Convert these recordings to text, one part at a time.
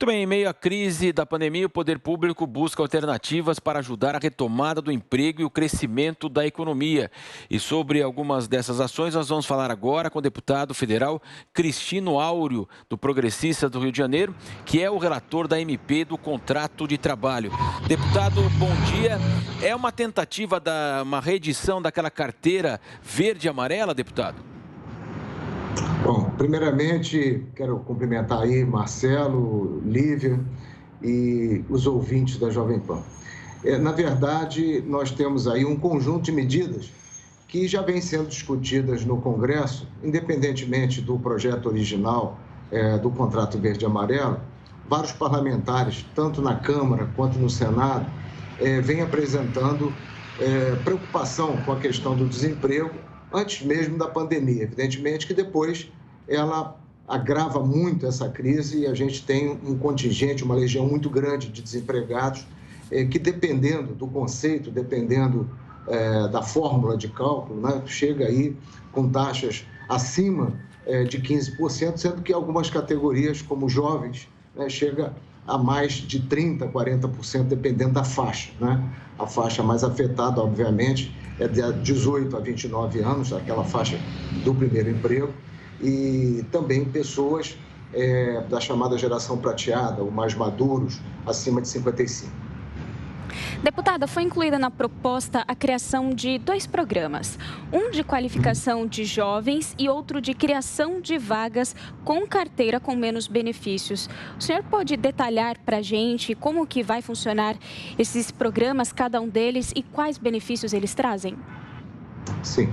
Muito bem, em meio à crise da pandemia, o poder público busca alternativas para ajudar a retomada do emprego e o crescimento da economia. E sobre algumas dessas ações, nós vamos falar agora com o deputado federal Cristino Áureo, do Progressistas do Rio de Janeiro, que é o relator da MP do contrato de trabalho. Deputado, bom dia. É uma tentativa da uma reedição daquela carteira verde e amarela, deputado? Bom, primeiramente, quero cumprimentar aí Marcelo, Lívia e os ouvintes da Jovem Pan. Na verdade, nós temos aí um conjunto de medidas que já vem sendo discutidas no Congresso, independentemente do projeto original do contrato verde e amarelo. Vários parlamentares, tanto na Câmara quanto no Senado, vêm apresentando preocupação com a questão do desemprego antes mesmo da pandemia. Evidentemente que depois ela agrava muito essa crise e a gente tem um contingente, uma legião muito grande de desempregados que, dependendo do conceito, dependendo da fórmula de cálculo, né, chega aí com taxas acima de 15%, sendo que algumas categorias, como jovens, né, chega a mais de 30%, 40%, dependendo da faixa, né? A faixa mais afetada, obviamente, é de 18 a 29 anos, aquela faixa do primeiro emprego, e também pessoas da chamada geração prateada, ou mais maduros, acima de 55. Deputada, foi incluída na proposta a criação de dois programas, um de qualificação de jovens e outro de criação de vagas com carteira com menos benefícios. O senhor pode detalhar para a gente como que vai funcionar esses programas, cada um deles, e quais benefícios eles trazem? Sim.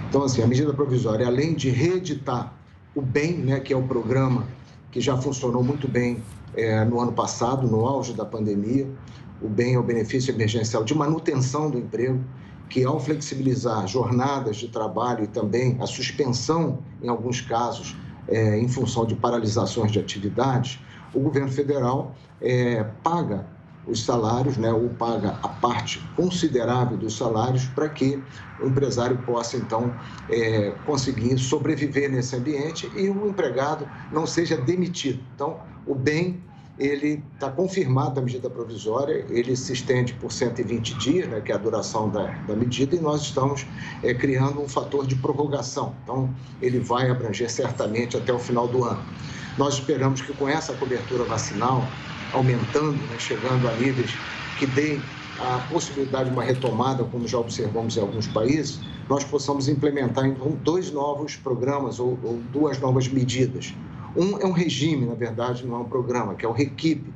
Então, assim, a medida provisória, além de reeditar o BEM, né, que é o programa que já funcionou muito bem no ano passado, no auge da pandemia. O BEM é o benefício emergencial de manutenção do emprego, que ao flexibilizar jornadas de trabalho e também a suspensão, em alguns casos, em função de paralisações de atividades, o governo federal paga os salários, né, ou paga a parte considerável dos salários para que o empresário possa, então, conseguir sobreviver nesse ambiente e o empregado não seja demitido. Então, o BEM, ele está confirmado a medida provisória, ele se estende por 120 dias, né, que é a duração da medida, e nós estamos criando um fator de prorrogação. Então, ele vai abranger certamente até o final do ano. Nós esperamos que com essa cobertura vacinal, aumentando, né, chegando a níveis que deem a possibilidade de uma retomada, como já observamos em alguns países, nós possamos implementar, então, dois novos programas ou duas novas medidas. Um é um regime, na verdade, não é um programa, que é o REQIP,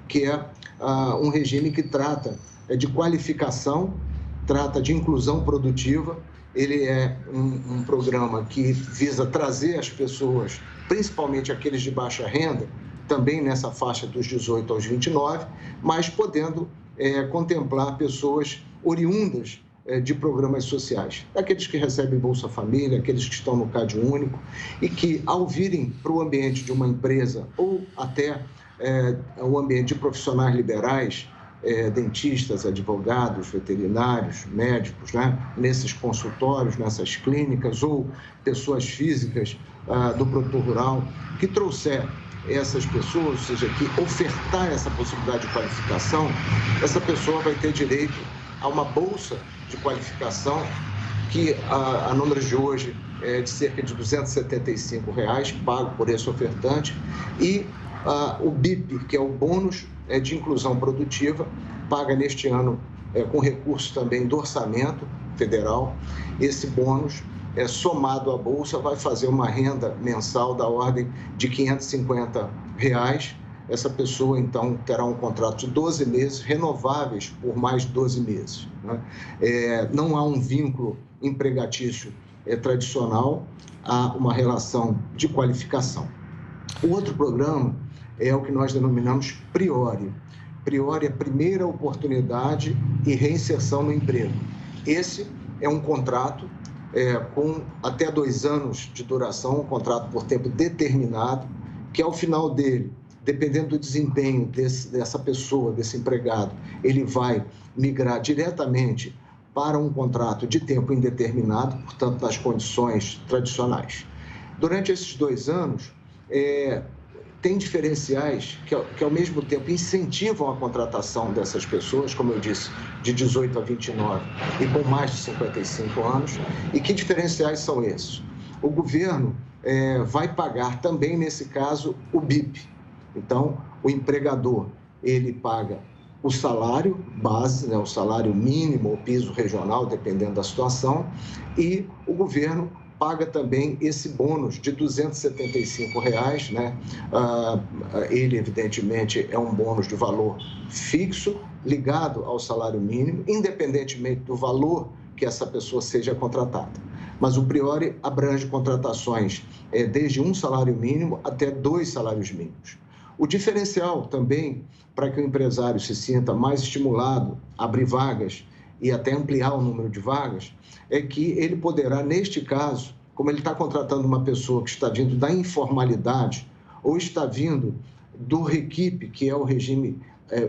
que é um regime que trata de qualificação, trata de inclusão produtiva. Ele é um programa que visa trazer as pessoas, principalmente aqueles de baixa renda, também nessa faixa dos 18 aos 29, mas podendo contemplar pessoas oriundas de programas sociais, aqueles que recebem Bolsa Família, aqueles que estão no Cade Único e que, ao virem para o ambiente de uma empresa ou até o ambiente de profissionais liberais, dentistas, advogados, veterinários, médicos, né, nesses consultórios, nessas clínicas, ou pessoas físicas do produtor rural, que trouxer essas pessoas, ou seja, que ofertar essa possibilidade de qualificação, essa pessoa vai ter direito a uma bolsa de qualificação que a números de hoje é de cerca de R$ 275, pago por esse ofertante, e o BIP, que é o bônus de inclusão produtiva, paga neste ano com recursos também do orçamento federal. Esse bônus, somado à bolsa, vai fazer uma renda mensal da ordem de R$ 550. Essa pessoa, então, terá um contrato de 12 meses, renováveis por mais 12 meses. Né? Não há um vínculo empregatício tradicional, há uma relação de qualificação. O outro programa é o que nós denominamos Priori. Priori é primeira oportunidade e reinserção no emprego. Esse é um contrato com até 2 anos de duração, um contrato por tempo determinado, que ao final dele, dependendo do desempenho dessa pessoa, desse empregado, ele vai migrar diretamente para um contrato de tempo indeterminado, portanto, nas condições tradicionais. Durante esses 2 anos, tem diferenciais que, ao mesmo tempo, incentivam a contratação dessas pessoas, como eu disse, de 18 a 29 e com mais de 55 anos. E que diferenciais são esses? O governo vai pagar também, nesse caso, o BIP. Então, o empregador, ele paga o salário base, né, o salário mínimo ou piso regional, dependendo da situação, e o governo paga também esse bônus de R$ 275, né? Ele, evidentemente, é um bônus de valor fixo, ligado ao salário mínimo, independentemente do valor que essa pessoa seja contratada. Mas o Priori abrange contratações desde um salário mínimo até 2 salários mínimos. O diferencial também, para que o empresário se sinta mais estimulado a abrir vagas e até ampliar o número de vagas, é que ele poderá, neste caso, como ele está contratando uma pessoa que está vindo da informalidade ou está vindo do REQIP, que é o regime,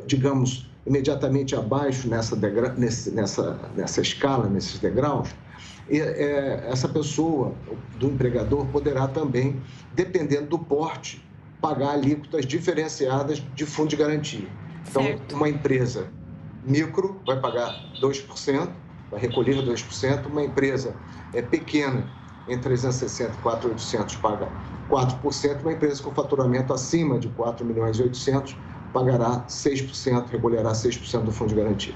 digamos, imediatamente abaixo nessa escala, nesses degraus, essa pessoa, do empregador, poderá também, dependendo do porte, pagar alíquotas diferenciadas de fundo de garantia. Então, uma empresa micro vai pagar 2%, vai recolher 2%, uma empresa pequena, entre 360 e 4.800, paga 4%, uma empresa com faturamento acima de 4 milhões e 800 pagará 6%, recolherá 6% do fundo de garantia.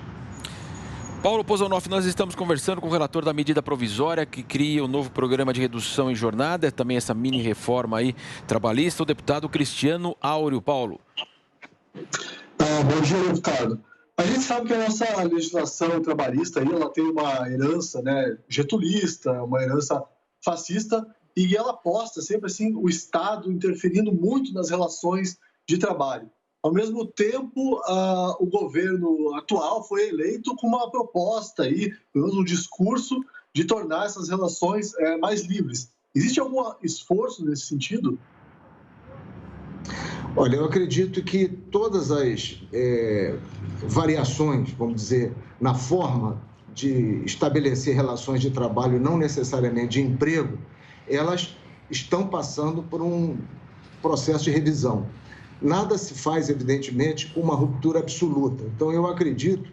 Paulo Pozonoff, nós estamos conversando com o relator da medida provisória que cria o novo programa de redução em jornada, também essa mini reforma aí trabalhista, o deputado Cristiano Áureo. Paulo. Bom dia, deputado. A gente sabe que a nossa legislação trabalhista aí, ela tem uma herança, né, getulista, uma herança fascista, e ela aposta sempre assim o Estado interferindo muito nas relações de trabalho. Ao mesmo tempo, o governo atual foi eleito com uma proposta aí, pelo menos um discurso de tornar essas relações mais livres. Existe algum esforço nesse sentido? Olha, eu acredito que todas as variações, vamos dizer, na forma de estabelecer relações de trabalho, não necessariamente de emprego, elas estão passando por um processo de revisão. Nada se faz, evidentemente, com uma ruptura absoluta. Então, eu acredito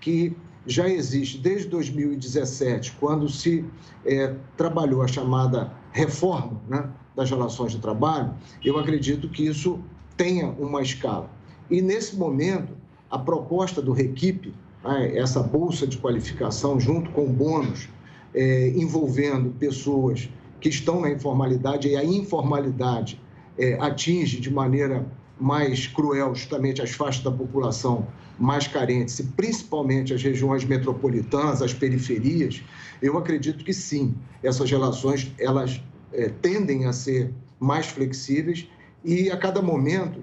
que já existe, desde 2017, quando se trabalhou a chamada reforma, né, das relações de trabalho, eu acredito que isso tenha uma escala. E, nesse momento, a proposta do REQIP, essa bolsa de qualificação, junto com o bônus, envolvendo pessoas que estão na informalidade, e a informalidade atinge de maneira mais cruel justamente as faixas da população mais carentes e principalmente as regiões metropolitanas, as periferias, eu acredito que sim, essas relações elas tendem a ser mais flexíveis e a cada momento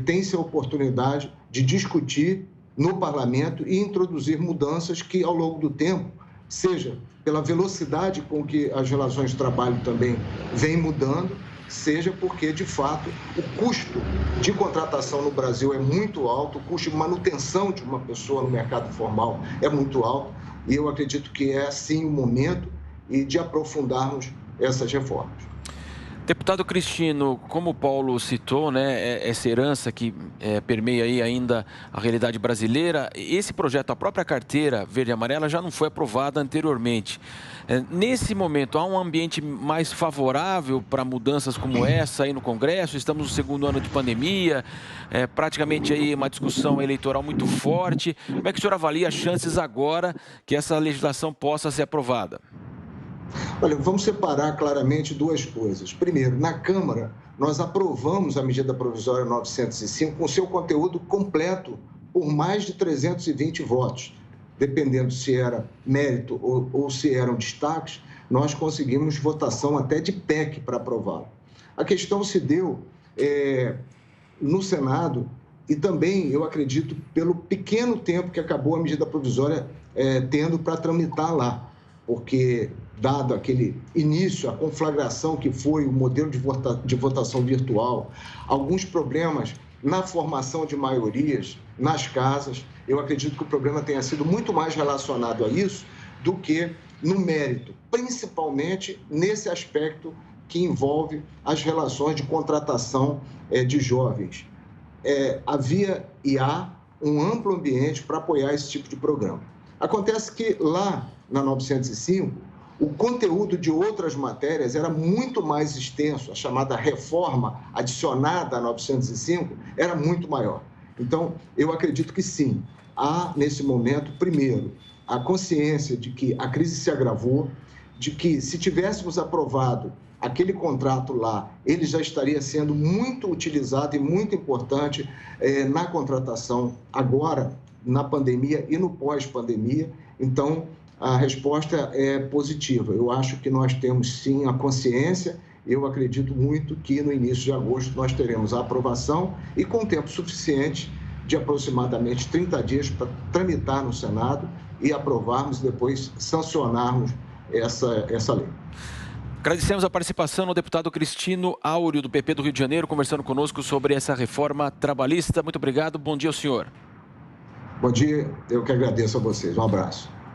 tem-se a oportunidade de discutir no parlamento e introduzir mudanças que ao longo do tempo, seja pela velocidade com que as relações de trabalho também vêm mudando, seja porque, de fato, o custo de contratação no Brasil é muito alto, o custo de manutenção de uma pessoa no mercado formal é muito alto, e eu acredito que é, sim, o momento de aprofundarmos essas reformas. Deputado Cristino, como o Paulo citou, né, essa herança que permeia aí ainda a realidade brasileira, esse projeto, a própria carteira verde e amarela, já não foi aprovada anteriormente. Nesse momento, há um ambiente mais favorável para mudanças como essa aí no Congresso? Estamos no segundo ano de pandemia, praticamente aí uma discussão eleitoral muito forte. Como é que o senhor avalia as chances agora que essa legislação possa ser aprovada? Olha, vamos separar claramente duas coisas. Primeiro, na Câmara, nós aprovamos a medida provisória 905 com seu conteúdo completo por mais de 320 votos. Dependendo se era mérito ou se eram destaques, nós conseguimos votação até de PEC para aprová-la. A questão se deu no Senado e também, eu acredito, pelo pequeno tempo que acabou a medida provisória tendo para tramitar lá. Porque, dado aquele início, a conflagração que foi o modelo de votação virtual, alguns problemas na formação de maiorias nas casas, eu acredito que o problema tenha sido muito mais relacionado a isso do que no mérito, principalmente nesse aspecto que envolve as relações de contratação de jovens. Havia e há um amplo ambiente para apoiar esse tipo de programa. Acontece que lá na 905, o conteúdo de outras matérias era muito mais extenso, a chamada reforma adicionada a 905 era muito maior. Então, eu acredito que sim, há nesse momento, primeiro, a consciência de que a crise se agravou, de que se tivéssemos aprovado aquele contrato lá, ele já estaria sendo muito utilizado e muito importante na contratação agora, na pandemia e no pós-pandemia. Então, a resposta é positiva. Eu acho que nós temos, sim, a consciência. Eu acredito muito que no início de agosto nós teremos a aprovação e com tempo suficiente de aproximadamente 30 dias para tramitar no Senado e aprovarmos e depois sancionarmos essa lei. Agradecemos a participação do deputado Cristino Áureo, do PP do Rio de Janeiro, conversando conosco sobre essa reforma trabalhista. Muito obrigado, bom dia ao senhor. Bom dia, eu que agradeço a vocês. Um abraço.